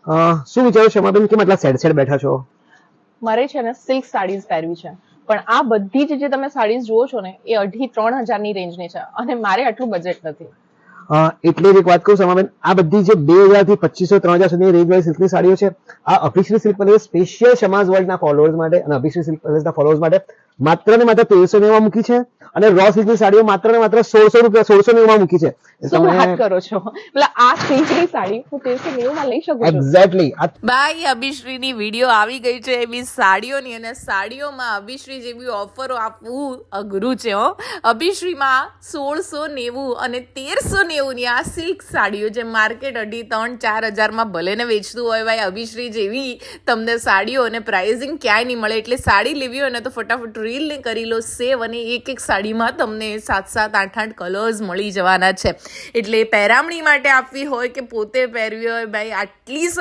શું વિચારો છો બેન, કેમ આટલા સેડ સેડ બેઠા છો? મારે છે ને સિલ્ક સાડીઝ પહેરવી છે, પણ આ બધી જ જે તમે સાડીઝ જુઓ છો ને એ 2,500-3,000 ની રેન્જની છે અને મારે આટલું બજેટ નથી. એટલે જ એક વાત કહું સમાબેન, આ બધી જે 2,000 થી 2,500-3,000 સુધીની રેન્જ વાળી સિલ્કની સાડીઓ છે, આ અભિશ્રી સિલ્ક પેલેસ સ્પેશિયલ સમાજ વર્લ્ડના ફોલોઅર્સ માટે અને અભિશ્રી સિલ્ક પેલેસના ફોલોઅર્સ માટે માત્ર ને માત્ર 1,390 મૂકી છે અને રો સિલ્કની સાડીઓ માત્ર ને માત્ર 1,690 મૂકી છે. શું વાત કરો છો? એટલે આ સિલ્કની સાડી હું 1,390 માં લઈ શકું છું? એક્ઝેક્ટલી. ભાઈ અભિશ્રીની વિડીયો આવી ગઈ છે એવી સાડીઓની, અને સાડીઓમાં અભિશ્રી જેવી ઓફરો આપવું અઘરું છે હો. અભિશ્રીમાં 1,690 અને 1,390 આ સિલ્ક સાડીઓ જે માર્કેટ 2,500-3,000-4,000 ભલે ને વેચતું હોય, ભાઈ અભિશ્રી જેવી તમને સાડીઓ અને પ્રાઇઝિંગ ક્યાંય નહીં મળે. એટલે સાડી લેવી હોય ને તો ફટાફટ રીલ ને કરી લો સેવ, અને એક સાડીમાં તમને 7-7, 8-8 કલર્સ મળી જવાના છે. એટલે પહેરામણી માટે આપવી હોય કે પોતે પહેરવી હોય, ભાઈ આટલી સરસ